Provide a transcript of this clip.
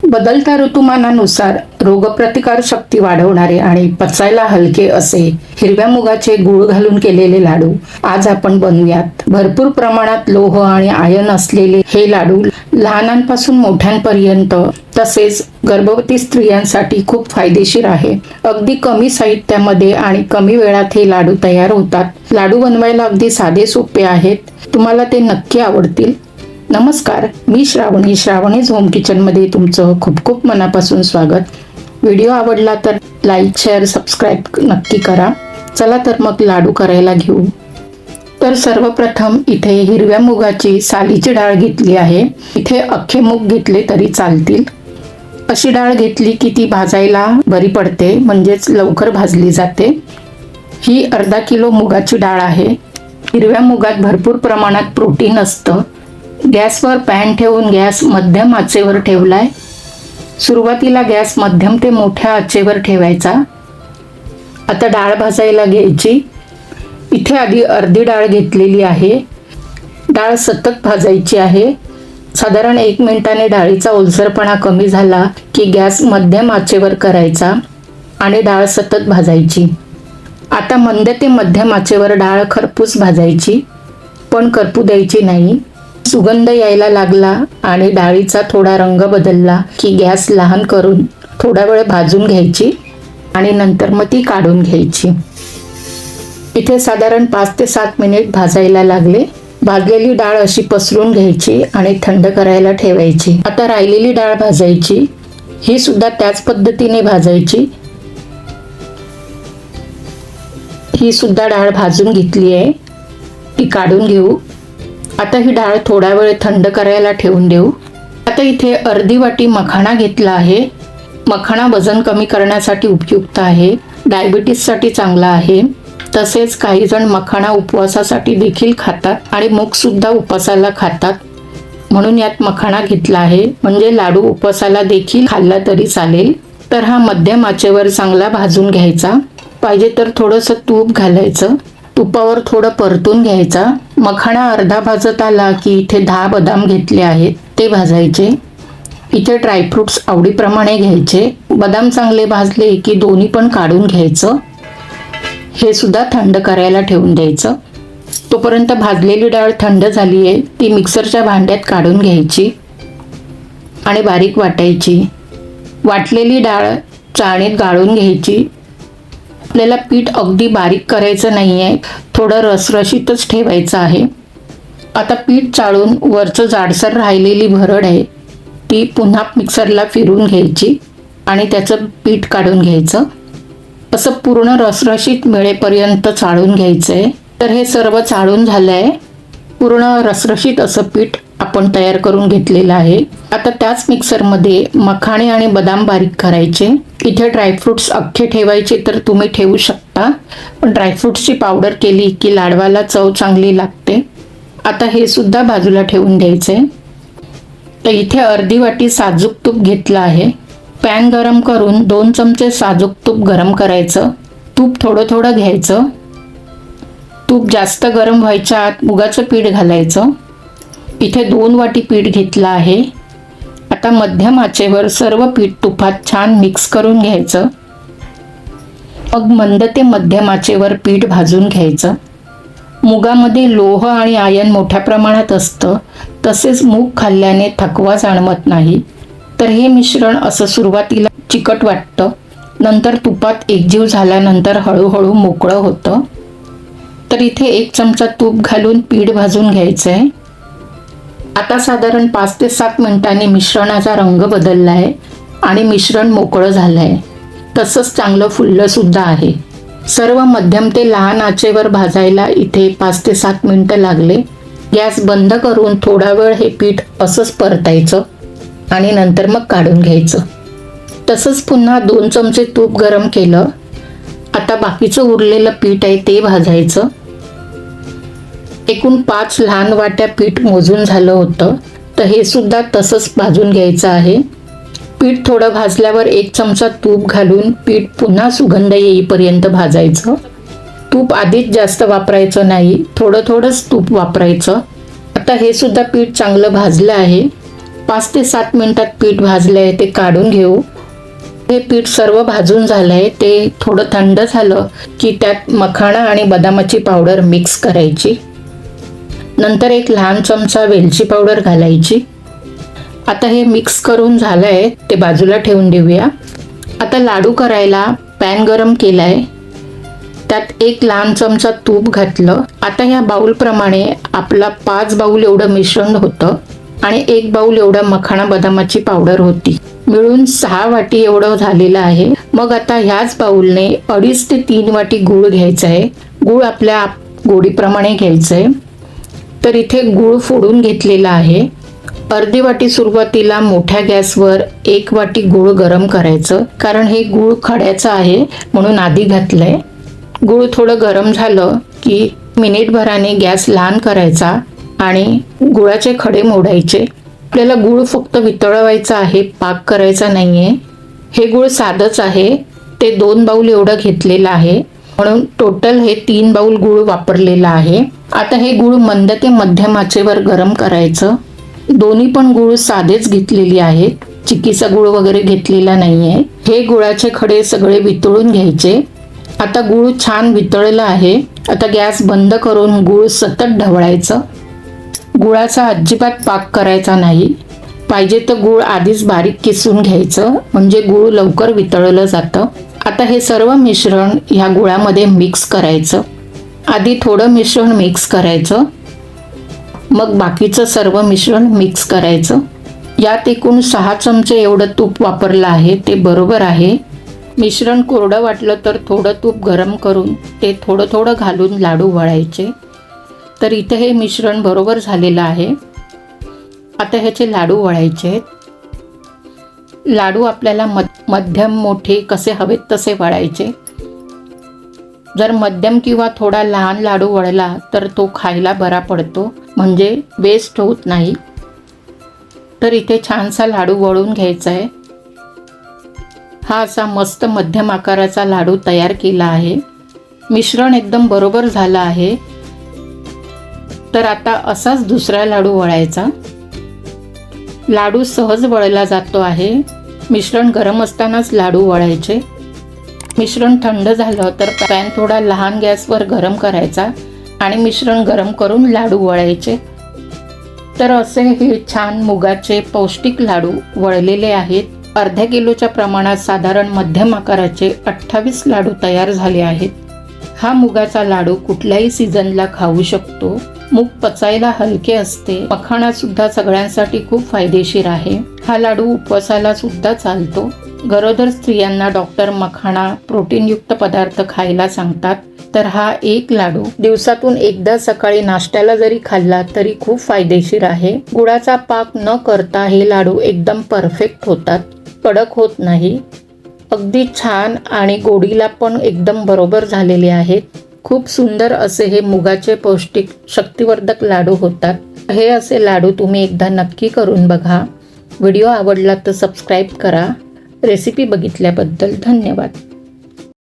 बदलत्या ऋतुमानानुसार रोगप्रतिकार शक्ती वाढवणारे आणि पचायला हलके असे हिरव्या मुगाचे गूळ घालून केलेले लाडू आज आपण बनवूयात। भरपूर प्रमाणात लोह आणि आयर्न असलेले हे लाडू लहानांपासून मोठ्यांपर्यंत तसेच गर्भवती स्त्रियांसाठी खूप फायदेशीर आहे। अगदी कमी साहित्यामध्ये आणि कमी वेळात हे लाडू तयार होतात। लाडू बनवायला अगदी साधे सोपे आहेत, तुम्हाला ते नक्की आवडतील। नमस्कार, मी श्रावणीज होम किचन मध्ये तुमचं खूप खूप मनापासून स्वागत। व्हिडिओ आवडला तर लाईक, शेअर, सबस्क्राईब नक्की करा। चला तर मग लाडू करायला घेऊ। तर सर्वप्रथम इथे हिरव्या मुगाची सालीची डाळ घेतली आहे। इथे अख्खे मूग घेतले तरी चालतील। अशी डाळ घेतली की ती भाजायला बरी पडते, म्हणजेच लवकर भाजली जाते। ही अर्धा किलो मुगाची डाळ आहे। हिरव्या मुगात भरपूर प्रमाणात प्रोटीन असतं। गॅसवर पॅन ठेवून गॅस मध्यम आचेवर ठेवलाय। सुरुवातीला गॅस मध्यम ते मोठ्या आचेवर ठेवायचा। आता डाळ भाजायला घ्यायची। इथे आधी अर्धी डाळ घेतलेली आहे। डाळ सतत भाजायची आहे। साधारण 1 मिनिटाने डाळीचा ओलसरपणा कमी झाला की गॅस मध्यम आचेवर करायचा आणि डाळ सतत भाजायची। आता मंद ते मध्यम आचेवर डाळ खरपूस भाजायची, पण करपू द्यायची नाही। सुगंध यायला लागला आणि डाळीचा थोडा रंग बदलला की गॅस लहान करून थोडा वेळ भाजून घ्यायची आणि नंतर मग ती काढून घ्यायची। इथे साधारण 5 ते 7 मिनिट भाजायला लागले। भाजलेली डाळ अशी पसरून घ्यायची आणि थंड करायला ठेवायची। आता राहिलेली डाळ भाजायची। ही सुद्धा त्याच पद्धतीने भाजायची। ही सुद्धा डाळ भाजून घेतली आहे, ती काढून घेऊ। आता ही डाळ थोडा वेळ थंड करायला ठेवून देऊ। आता इथे अर्धी वाटी मखाणा घेतला आहे। मखाणा वजन कमी करण्यासाठी उपयुक्त आहे, डायबिटीससाठी चांगला आहे। तसेच काही जण मखाणा उपवासासाठी देखील खातात आणि मूग सुद्धा उपवासाला खातात, म्हणून यात मखाणा घेतला आहे। म्हणजे लाडू उपवासाला देखील खाल्ला तरी चालेल। तर हा मध्यम आचेवर चांगला भाजून घ्यायचा। पाहिजे तर थोडंसं तूप घालायचं। तुपावर थोडं परतून घ्यायचा। मखाणा अर्धा भाजत आला की इथे 10 बदाम घेतले आहेत, ते भाजायचे। इथे ड्रायफ्रुट्स आवडीप्रमाणे घ्यायचे। बदाम चांगले भाजले की दोन्ही पण काढून घ्यायचं। हे सुद्धा थंड करायला ठेवून द्यायचं। तोपर्यंत भाजलेली डाळ थंड झाली आहे, ती मिक्सरच्या भांड्यात काढून घ्यायची आणि बारीक वाटायची। वाटलेली डाळ चाळणीत गाळून घ्यायची। आपल्याला पीठ अगदी बारीक करायचं नाहीये, थोडं रसरशीतच ठेवायचं आहे। आता पीठ चाळून वरचं जाडसर राहिलेली भरड आहे ती पुन्हा मिक्सरला फिरून घ्यायची आणि त्याचं पीठ काढून घ्यायचं। असं पूर्ण रसरशीत मिळेपर्यंत चाळून घ्यायचंय। तर हे सर्व चाळून झालंय। पूर्ण रसरशीत असं पीठ आपण तयार करून घेतलेलं आहे। आता त्याच मिक्सरमध्ये मखाणे आणि बदाम बारीक करायचे। इथे ड्रायफ्रुट्स अख्खे ठेवायचे तर तुम्ही ठेवू शकता, पण ड्रायफ्रुट्सची पावडर केली की लाडवाला चव चांगली लागते। आता हे सुद्धा बाजूला ठेवून द्यायचे। तर इथे अर्धी वाटी साजूक तूप घेतलं आहे। पॅन गरम करून 2 चमचे साजूक तूप गरम करायचं। तूप थोडं थोडं घ्यायचं। तूप जास्त गरम व्हायच्या आत मुगाचं पीठ घालायचं। इथे 2 वाटी पीठ घेतलं आहे। आता मध्यम आचेवर सर्व पीठ तुपात छान मिक्स करून घ्यायचं। मग मंद ते मध्यम आचेवर पीठ भाजून घ्यायचं। मुगामध्ये लोह आणि आयर्न मोठ्या प्रमाणात असतं, तसेच मूग खाल्ल्याने थकवा जाणवत नाही। तर हे मिश्रण असं सुरुवातीला चिकट वाटतं, नंतर तुपात एकजीव झाल्यानंतर हळूहळू मोकळं होतं। तर इथे 1 चमचा तूप घालून पीठ भाजून घ्यायचंय। आता साधारण 5 ते 7 मिनिटांनी मिश्रणाचा रंग बदललाय आणि मिश्रण मोकळं झालंय, तसंच चांगलं फुललं सुद्धा आहे। सर्व मध्यम ते लहान आचेवर भाजायला इथे 5 ते 7 मिनिटं लागले। गॅस बंद करून थोडा वेळ हे पीठ असंच परतायचं आणि नंतर मग काढून घ्यायचं। तसंच पुन्हा 2 चमचे तूप गरम केलं। आता बाकीचं उरलेलं पीठ आहे ते भाजायचं। एकूण 5 लहान वाट्या पीठ मोजून झालं होतं, तर हे सुद्धा तसंच भाजून घ्यायचं आहे। पीठ थोडं भाजल्यावर 1 चमचा तूप घालून पीठ पुन्हा सुगंध येईपर्यंत भाजायचं। तूप आधीच जास्त वापरायचं नाही, थोडं थोडंच तूप वापरायचं। आता हे सुद्धा पीठ चांगलं भाजलं आहे। 5 ते 7 मिनिटात पीठ भाजलंय ते काढून घेऊ. हे पीठ सर्व भाजून झालंय. ते थोडं थंड झालं की त्यात मखाणा आणि बदामाची पावडर मिक्स करायची. नंतर एक लहान चमचा वेलची पावडर घालायची. आता हे मिक्स करून झालंय ते बाजूला ठेवून देऊया. आता लाडू करायला पॅन गरम केलाय. त्यात एक लहान चमचा तूप घातलं. आता ह्या बाउलप्रमाणे आपला 5 बाउल एवढं मिश्रण होतं आणि 1 बाउल एवढं मखाणा बदामाची पावडर होती. मिळून 6 वाटी एवढं झालेलं आहे. मग आता ह्याच बाउलने 2.5 ते 3 वाटी गूळ घ्यायचा आहे. गूळ आपल्या गोडीप्रमाणे घ्यायचं आहे. तर इथे गूळ फोडून घेतलेला आहे. अर्धी वाटी सुरुवातीला मोठ्या गॅसवर 1 वाटी गूळ गरम करायचं, कारण हे गूळ खड्याचं आहे म्हणून आधी घातलंय. गूळ थोडं गरम झालं की मिनिटभराने गॅस लहान करायचा आणि गुळाचे खडे मोडायचे. आपल्याला गूळ फक्त वितळवायचा आहे, पाक करायचा नाहीये. हे गूळ साधंच आहे. ते 2 बाउल एवढं घेतलेलं आहे म्हणून टोटल हे 3 बाउल गूळ वापरलेला आहे. आता हे गूळ मंद ते मध्यम आचेवर गरम करायचं. दोन्ही पण गूळ साधेच घेतलेली आहेत, चिक्कीचा गूळ वगैरे घेतलेला नाहीये. हे गुळाचे खडे सगळे वितळून घ्यायचे. आता गूळ छान वितळलं आहे. आता गॅस बंद करून गूळ सतत ढवळायचं. गुळाचा अजिबात पाक करायचा नाही. पाहिजे तर गूळ आधीच बारीक किसून घ्यायचं, म्हणजे गूळ लवकर वितळलं जातं. आता हे सर्व मिश्रण ह्या गुळामध्ये मिक्स करायचं. आधी थोडं मिश्रण मिक्स करायचं, मग बाकीचं सर्व मिश्रण मिक्स करायचं. यात एकूण 6 चमचे एवढं तूप वापरलं आहे, ते बरोबर आहे. मिश्रण कोरडं वाटलं तर थोडं तूप गरम करून ते थोडं थोडं घालून लाडू वळायचे. तर इथे हे मिश्रण बरोबर झालेलं आहे. आता ह्याचे लाडू वळायचे. लाडू आपल्याला मध्यम मोठे कसे हवेत तसे वळायचे. जर मध्यम किंवा थोडा लहान लाडू वळला तर तो खायला बरा पडतो, म्हणजे वेस्ट होत नाही. तर इथे छानसा लाडू वळून घ्यायचा आहे. हा असा मस्त मध्यम आकाराचा लाडू तयार केला आहे. मिश्रण एकदम बरोबर झालं आहे. तर आता असाच दुसरा लाडू वळायचा. लाडू सहज वळला जातो आहे. मिश्रण गरम असतानाच लाडू वळायचे. मिश्रण थंड झालं तर पॅन थोडा लहान गॅसवर गरम करायचा आणि मिश्रण गरम करून लाडू वळायचे. तर असे हे छान मुगाचे पौष्टिक लाडू वळलेले आहेत. अर्ध्या किलोच्या प्रमाणात साधारण मध्यम आकाराचे 28 लाडू तयार झाले आहेत. हा मुगाचा लाडू कुठल्याही सीझनला खाऊ शकतो. मूग पचायला हलके असते. मखाणा सुद्धा सगळ्यांसाठी खूप फायदेशीर आहे. हा लाडू उपवासाला सुद्धा चालतो. गरोदर स्त्रियांना डॉक्टर मखाणा प्रोटीनयुक्त पदार्थ खायला सांगतात. तर हा एक लाडू दिवसातून एकदा सकाळी नाश्त्याला जरी खाल्ला तरी खूप फायदेशीर आहे. गुळाचा पाक न करता हे लाडू एकदम परफेक्ट होतात, कडक होत नाही. अगदी छान आणि गोडीला पण एकदम बरोबर झालेले आहेत. खूप सुंदर असे हे मुगाचे पौष्टिक शक्तिवर्धक लाडू होतात. हे असे लाडू तुम्ही एकदा नक्की करून बघा. व्हिडिओ आवडला तर सबस्क्राईब करा. रेसिपी बघितल्याबद्दल धन्यवाद.